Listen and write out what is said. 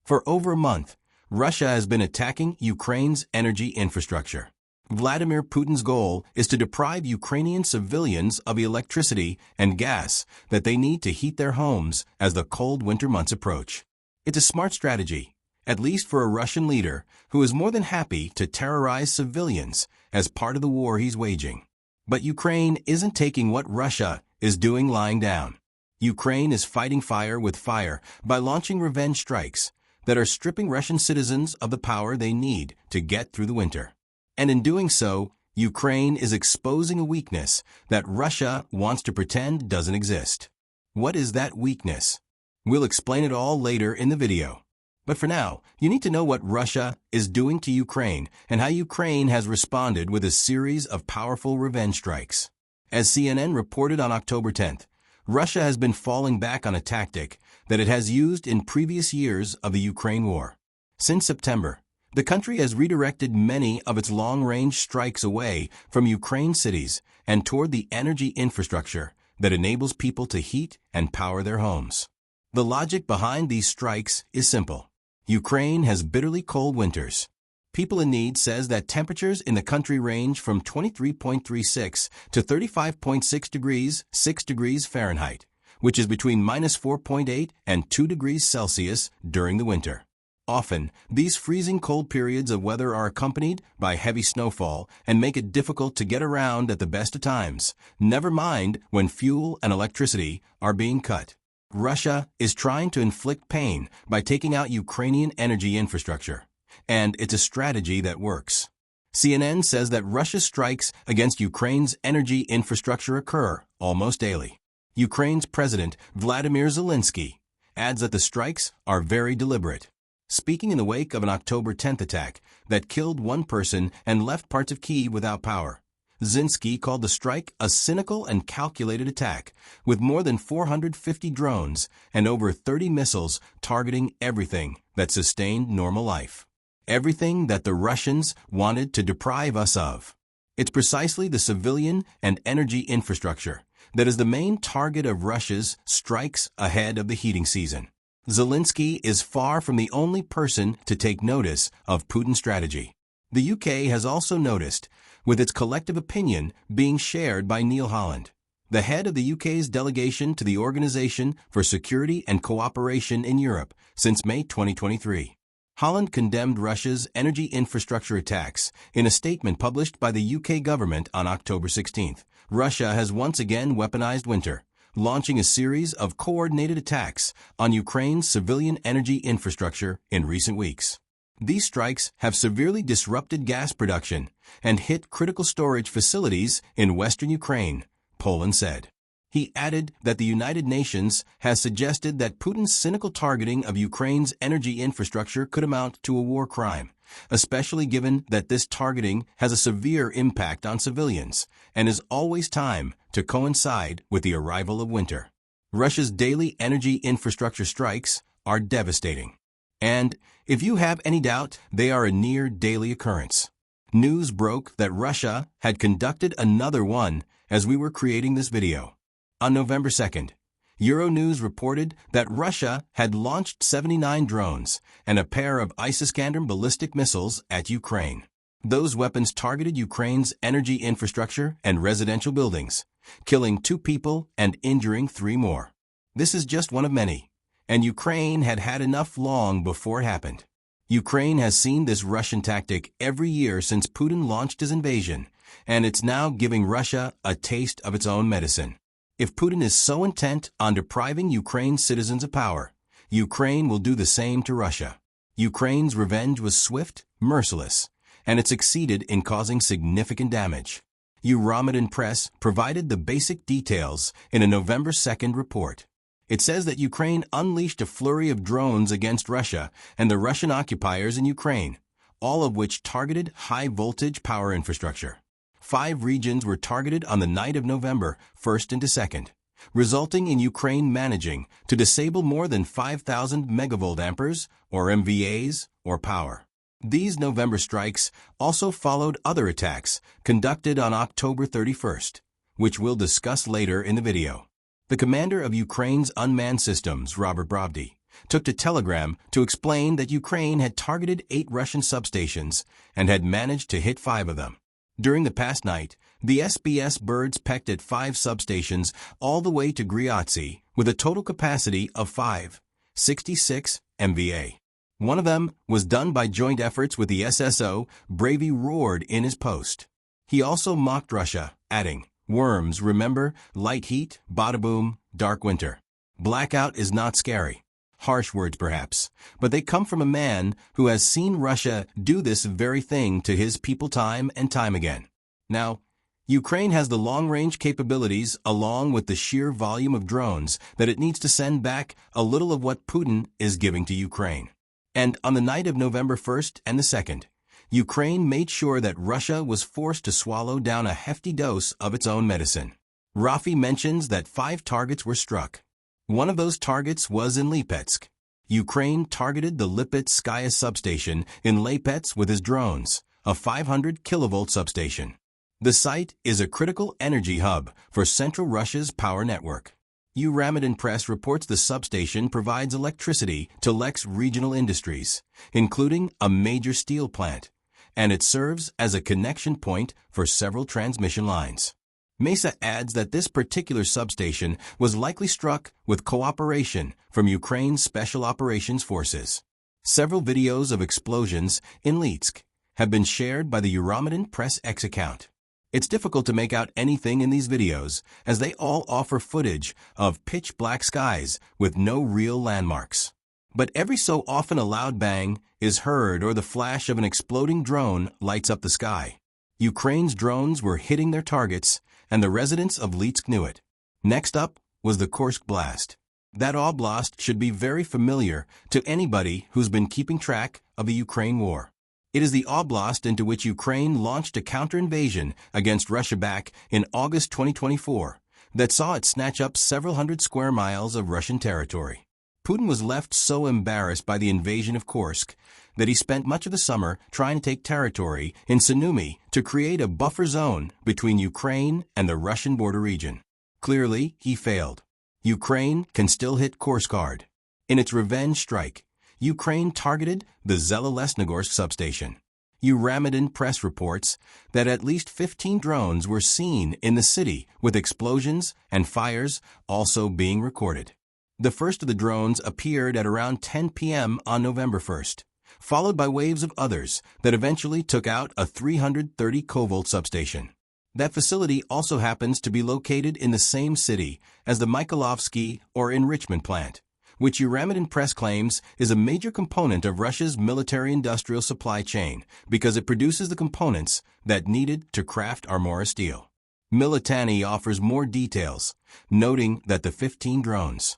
For over a month, Russia has been attacking Ukraine's energy infrastructure. Vladimir Putin's goal is to deprive Ukrainian civilians of the electricity and gas that they need to heat their homes as the cold winter months approach. It's a smart strategy, at least for a Russian leader who is more than happy to terrorize civilians as part of the war he's waging. But Ukraine isn't taking what Russia is doing lying down. Ukraine is fighting fire with fire by launching revenge strikes that are stripping Russian citizens of the power they need to get through the winter. And in doing so, Ukraine is exposing a weakness that Russia wants to pretend doesn't exist. What is that weakness? We'll explain it all later in the video. But for now, you need to know what Russia is doing to Ukraine and how Ukraine has responded with a series of powerful revenge strikes. As CNN reported on October 10th, Russia has been falling back on a tactic that it has used in previous years of the Ukraine war. Since September, the country has redirected many of its long-range strikes away from Ukraine cities and toward the energy infrastructure that enables people to heat and power their homes. The logic behind these strikes is simple. Ukraine has bitterly cold winters. People in Need says that temperatures in the country range from 23.36 to 35.6 degrees, 6 degrees Fahrenheit, which is between minus 4.8 and 2 degrees Celsius during the winter. Often, these freezing cold periods of weather are accompanied by heavy snowfall and make it difficult to get around at the best of times, never mind when fuel and electricity are being cut. Russia is trying to inflict pain by taking out Ukrainian energy infrastructure, and it's a strategy that works. CNN says that Russia's strikes against Ukraine's energy infrastructure occur almost daily. Ukraine's President Vladimir Zelensky adds that the strikes are very deliberate. Speaking in the wake of an October 10th attack that killed one person and left parts of Kyiv without power, Zelensky called the strike a cynical and calculated attack, with more than 450 drones and over 30 missiles targeting everything that sustained normal life. Everything that the Russians wanted to deprive us of. It's precisely the civilian and energy infrastructure that is the main target of Russia's strikes ahead of the heating season. Zelensky is far from the only person to take notice of Putin's strategy. The UK has also noticed, with its collective opinion being shared by Neil Holland, the head of the UK's delegation to the Organization for Security and Cooperation in Europe since May 2023. Holland condemned Russia's energy infrastructure attacks in a statement published by the UK government on October 16th. Russia has once again weaponized winter, launching a series of coordinated attacks on Ukraine's civilian energy infrastructure in recent weeks. These strikes have severely disrupted gas production and hit critical storage facilities in western Ukraine, Poland said. He added that the United Nations has suggested that Putin's cynical targeting of Ukraine's energy infrastructure could amount to a war crime, especially given that this targeting has a severe impact on civilians and is always timed to coincide with the arrival of winter. Russia's daily energy infrastructure strikes are devastating. And, if you have any doubt, they are a near daily occurrence. News broke that Russia had conducted another one as we were creating this video. On November 2nd, Euronews reported that Russia had launched 79 drones and a pair of Iskander ballistic missiles at Ukraine. Those weapons targeted Ukraine's energy infrastructure and residential buildings, killing 2 people and injuring 3 more. This is just one of many, and Ukraine had had enough long before it happened. Ukraine has seen this Russian tactic every year since Putin launched his invasion, and it's now giving Russia a taste of its own medicine. If Putin is so intent on depriving Ukraine's citizens of power, Ukraine will do the same to Russia. Ukraine's revenge was swift, merciless, and it succeeded in causing significant damage. Euromaidan Press provided the basic details in a November 2nd report. It says that Ukraine unleashed a flurry of drones against Russia and the Russian occupiers in Ukraine, all of which targeted high-voltage power infrastructure. 5 regions were targeted on the night of November 1st into 2nd, resulting in Ukraine managing to disable more than 5,000 megavolt amperes, or MVAs, or power. These November strikes also followed other attacks conducted on October 31st, which we'll discuss later in the video. The commander of Ukraine's unmanned systems, Robert Brovdy, took to Telegram to explain that Ukraine had targeted 8 Russian substations and had managed to hit 5 of them. During the past night, the SBS birds pecked at 5 substations all the way to Griazi with a total capacity of 566 MVA. One of them was done by joint efforts with the SSO. Bravey roared in his post. He also mocked Russia, adding, "Worms, remember, light heat, bada boom, dark winter. Blackout is not scary." Harsh words perhaps, but they come from a man who has seen Russia do this very thing to his people time and time again. Now, Ukraine has the long-range capabilities along with the sheer volume of drones that it needs to send back a little of what Putin is giving to Ukraine. And on the night of November 1st and the 2nd, Ukraine made sure that Russia was forced to swallow down a hefty dose of its own medicine. Rafi mentions that 5 targets were struck. One of those targets was in Lipetsk. Ukraine targeted the Lipetskaya substation in Lipetsk with his drones, a 500 kilovolt substation. The site is a critical energy hub for central Russia's power network. Eurasian Press reports the substation provides electricity to Lex regional industries, including a major steel plant, and it serves as a connection point for several transmission lines. Mesa adds that this particular substation was likely struck with cooperation from Ukraine's Special Operations Forces. Several videos of explosions in Lipetsk have been shared by the Eurasian Press X account. It's difficult to make out anything in these videos, as they all offer footage of pitch-black skies with no real landmarks. But every so often a loud bang is heard or the flash of an exploding drone lights up the sky. Ukraine's drones were hitting their targets, and the residents of Lipetsk knew it. Next up was the Kursk blast. That oblast should be very familiar to anybody who's been keeping track of the Ukraine war. It is the oblast into which Ukraine launched a counter-invasion against Russia back in August 2024 that saw it snatch up several hundred square miles of Russian territory. Putin was left so embarrassed by the invasion of Kursk that he spent much of the summer trying to take territory in Sumy to create a buffer zone between Ukraine and the Russian border region. Clearly, he failed. Ukraine can still hit Kursk hard. In its revenge strike, Ukraine targeted the Zelelesnogorsk substation. Eurasian Press reports that at least 15 drones were seen in the city, with explosions and fires also being recorded. The first of the drones appeared at around 10 p.m. on November 1st, followed by waves of others that eventually took out a 330 kV substation. That facility also happens to be located in the same city as the Mykhailovsky or enrichment plant, which Eurasian Press claims is a major component of Russia's military-industrial supply chain because it produces the components that needed to craft Armora steel. Militani offers more details, noting that the 15 drones